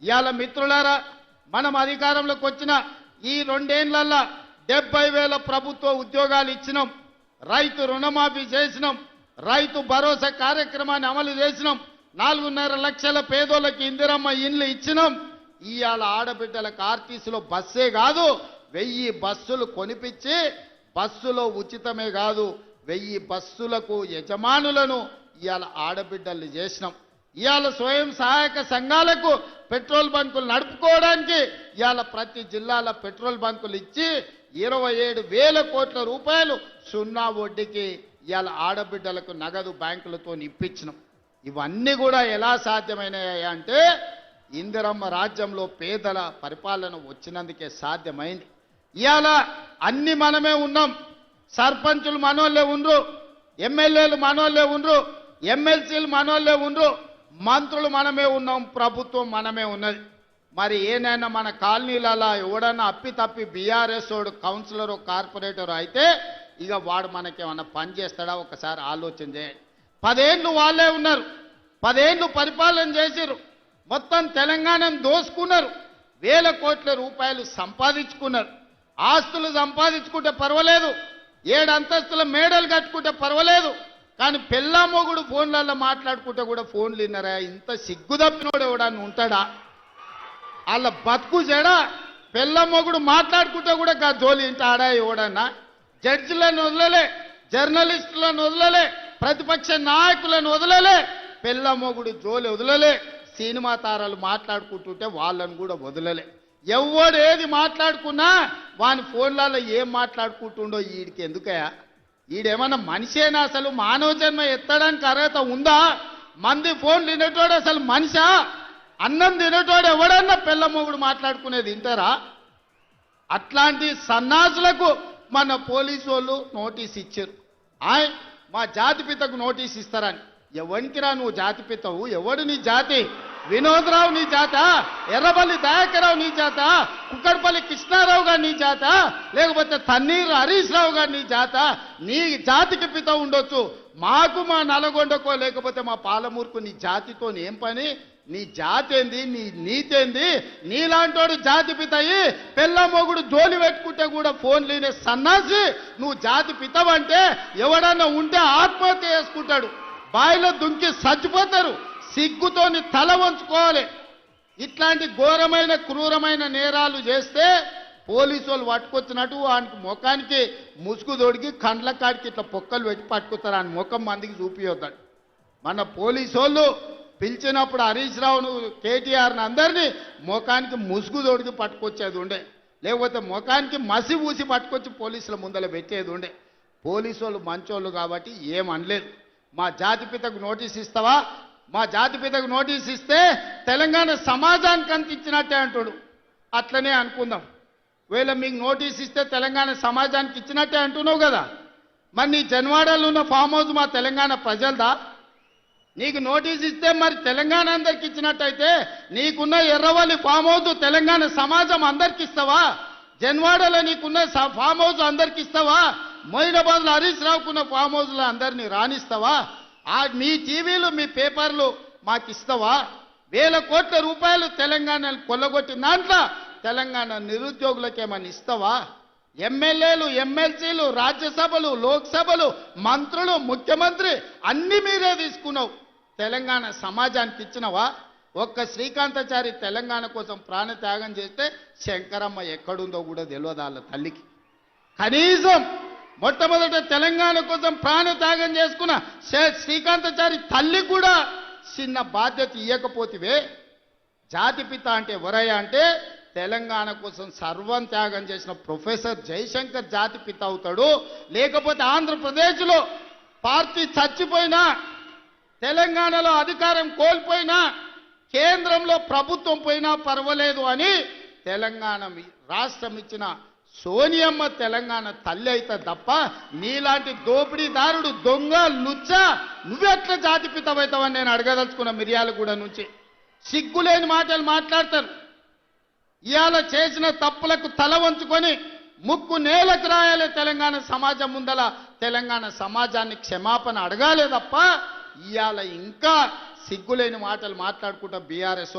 ఇవాళ మిత్రులారా, మనం అధికారంలోకి వచ్చిన ఈ 2 ఏళ్లలో 70,000 ప్రభుత్వ ఉద్యోగాలు ఇచ్చినాం, రైతు రుణమాఫీ చేసినాం, రైతు భరోసా కార్యక్రమాన్ని అమలు చేసినాం, 4.5 లక్షల పేదోళ్ళకి ఇందిరమ్మ ఇండ్లు ఇచ్చినాం. ఇవాళ ఆడబిడ్డలకు ఆర్టీసీలో బస్సే కాదు 1000 బస్సులు కొనిపించి బస్సులో ఉచితమే కాదు 1000 బస్సులకు యజమానులను ఇవాళ ఆడబిడ్డలు చేసినాం. ఇవాళ స్వయం సహాయక సంఘాలకు పెట్రోల్ బంకులు నడుపుకోవడానికి ఇవాళ ప్రతి జిల్లాలో పెట్రోల్ బంకులు ఇచ్చి 27,000 కోట్ల రూపాయలు సున్నా వడ్డీకి ఇవాళ ఆడబిడ్డలకు నగదు బ్యాంకులతో ఇప్పించినాం. ఇవన్నీ కూడా ఎలా సాధ్యమైనాయి అంటే ఇందిరమ్మ రాజ్యంలో పేదల పరిపాలన వచ్చినందుకే సాధ్యమైంది. ఇవాళ అన్ని మనమే ఉన్నాం. సర్పంచులు మనోళ్ళే ఉండ్రు, ఎమ్మెల్యేలు మనోళ్ళే ఉండ్రు, ఎమ్మెల్సీలు మనోళ్ళే ఉండ్రు, మంత్రులు మనమే ఉన్నాం, ప్రభుత్వం మనమే ఉన్నది. మరి ఏనైనా మన కాలనీలలో ఎవడన్నా అప్పితప్పి బీఆర్ఎస్ వాడు కౌన్సిలర్ కార్పొరేటర్ అయితే ఇక వాడు మనకేమన్నా పని చేస్తాడా ఒకసారి ఆలోచన చేయండి. 10 ఏళ్ళు వాళ్ళే ఉన్నారు, 10 ఏళ్ళు పరిపాలన చేసిరు, మొత్తం తెలంగాణను దోసుకున్నారు, 1000 కోట్ల రూపాయలు సంపాదించుకున్నారు. ఆస్తులు సంపాదించుకుంటే పర్వాలేదు, 7 అంతస్తుల మేడలు కట్టుకుంటే పర్వాలేదు, కానీ పెళ్ళా మొగుడు ఫోన్లలో మాట్లాడుకుంటే కూడా ఫోన్లు విన్నారా? ఇంత సిగ్గు తప్పినోడు ఎవడన్నా ఉంటాడా? వాళ్ళ బతుకు చెడా. పెళ్ళా మొగుడు మాట్లాడుకుంటే కూడా జోలి ఇంట ఆడా ఎవడన్నా? జడ్జిలను వదలలే, జర్నలిస్టులను వదలలే, ప్రతిపక్ష నాయకులను వదలలే, పెళ్ళా మొగుడు జోలి వదలలే, సినిమా తారాలు మాట్లాడుకుంటుంటే వాళ్ళను కూడా వదలలే. ఎవడు ఏది మాట్లాడుకున్నా వాని ఫోన్లలో ఏం మాట్లాడుకుంటుండో వీడికి ఎందుకయా? ఈడేమన్నా మనిషేనా? అసలు మానవ జన్మ ఎత్తడానికి అర్హత ఉందా? మంది ఫోన్లు తినేటోడు అసలు మనిషా? అన్నం తినేటోడు ఎవడన్నా పెళ్ళ మొగుడు మాట్లాడుకునేది వింటారా? అట్లాంటి సన్నాసులకు మన పోలీసు వాళ్ళు నోటీస్ ఇచ్చారు. మా జాతిపితకు నోటీస్ ఇస్తారని. ఎవరికిరా నువ్వు జాతిపితవు? ఎవడు నీ జాతి? వినోద్రావు నీ జాత? ఎర్రబల్లి దయాకరావు నీ జాత? కుక్కడపల్లి కృష్ణారావు గారు నీ జాత? లేకపోతే తన్నీరు హరీష్ రావు గారు నీ జాత? నీ జాతికి పిత ఉండొచ్చు, మాకు మా నల్గొండకో లేకపోతే మా పాలమూరుకు నీ జాతితో ఏం పని? నీ జాతి ఏంది? నీ నీతి ఏంది? నీలాంటోడు జాతి పితయి పెళ్ళ మొగుడు జోలి పెట్టుకుంటే కూడా ఫోన్ లేనే సన్నాసి నువ్వు జాతి పితవంటే ఎవడన్నా ఉంటే ఆత్మహత్య చేసుకుంటాడు, బాయిలో దుంకి చచ్చిపోతారు. సిగ్గుతోని తల వంచుకోవాలి. ఇట్లాంటి ఘోరమైన క్రూరమైన నేరాలు చేస్తే పోలీసు వాళ్ళు పట్టుకొచ్చినట్టు వానికి ముఖానికి ముసుగు తొడిగి కండ్ల కాడికి ఇట్లా పొక్కలు పెట్టి పట్టుకుతారు. ఆయన ముఖం మందికి చూపియొద్దాడు. మన పోలీసు వాళ్ళు పిలిచినప్పుడు హరీష్ రావును కేటీఆర్ని అందరినీ ముఖానికి ముసుగు తొడిగి పట్టుకొచ్చేది ఉండే, లేకపోతే ముఖానికి మసి ఊసి పట్టుకొచ్చి పోలీసుల ముందర పెట్టేది ఉండే. పోలీసు వాళ్ళు మంచోళ్ళు కాబట్టి ఏమనలేదు. మా జాతిపితకు నోటీస్ ఇస్తావా? మా జాతిపితకు నోటీస్ ఇస్తే తెలంగాణ సమాజానికి అంత ఇచ్చినట్టే అంటాడు. అట్లనే అనుకుందాం. వీళ్ళ మీకు నోటీస్ ఇస్తే తెలంగాణ సమాజానికి ఇచ్చినట్టే అంటున్నావు కదా. మరి నీ జన్వాడలో ఉన్న ఫామ్ హౌస్ మా తెలంగాణ ప్రజలదా? నీకు నోటీస్ ఇస్తే మరి తెలంగాణ అందరికి ఇచ్చినట్టయితే నీకున్న ఎర్రవల్లి ఫామ్ హౌస్ తెలంగాణ సమాజం అందరికి ఇస్తావా? జన్వాడలో నీకున్న ఫామ్ హౌస్ అందరికి ఇస్తావా? మొయినాబాద్లో హరీష్ రావుకున్న ఫామ్ హౌస్లో అందరినీ రాణిస్తావా? మీ టీవీలు మీ పేపర్లు మాకు ఇస్తావా? 1000 కోట్ల రూపాయలు తెలంగాణను కొల్లగొట్టిన దాంట్లో తెలంగాణ నిరుద్యోగులకేమని ఇస్తావా? ఎమ్మెల్యేలు, ఎమ్మెల్సీలు, రాజ్యసభలు, లోక్సభలు, మంత్రులు, ముఖ్యమంత్రి అన్ని మీరే తీసుకున్నావు. తెలంగాణ సమాజానికి ఇచ్చినవా? ఒక్క శ్రీకాంతాచారి తెలంగాణ కోసం ప్రాణత్యాగం చేస్తే శంకరమ్మ ఎక్కడుందో కూడా తెలియదు వాళ్ళ తల్లికి. కనీసం మొట్టమొదట తెలంగాణ కోసం ప్రాణత్యాగం చేసుకున్న శ్రీకాంతాచారి తల్లి కూడా చిన్న బాధ్యత ఇవ్వకపోతివే. జాతిపిత అంటే ఎవరయ్యా అంటే తెలంగాణ కోసం సర్వం త్యాగం చేసిన ప్రొఫెసర్ జయశంకర్ జాతిపిత అవుతాడు. లేకపోతే ఆంధ్రప్రదేశ్లో పార్టీ చచ్చిపోయినా, తెలంగాణలో అధికారం కోల్పోయినా, కేంద్రంలో ప్రభుత్వం పోయినా పర్వాలేదు అని తెలంగాణ రాష్ట్రం ఇచ్చిన సోనియమ్మ తెలంగాణ తల్లి అయితే తప్ప నీలాంటి దోపిడీదారుడు, దొంగ, లుచ్చ నువ్వెట్లా జాతిపితమవుతావని నేను అడగదలుచుకున్న మిర్యాలగూడ నుంచి. సిగ్గులేని మాటలు మాట్లాడతారు. ఇవాళ చేసిన తప్పులకు తల వంచుకొని ముక్కు నేలకు రాయాలి. తెలంగాణ సమాజం ముందల తెలంగాణ సమాజాన్ని క్షమాపణ అడగాలే తప్ప ఇవాళ ఇంకా సిగ్గులేని మాటలు మాట్లాడుకుంటా బీఆర్ఎస్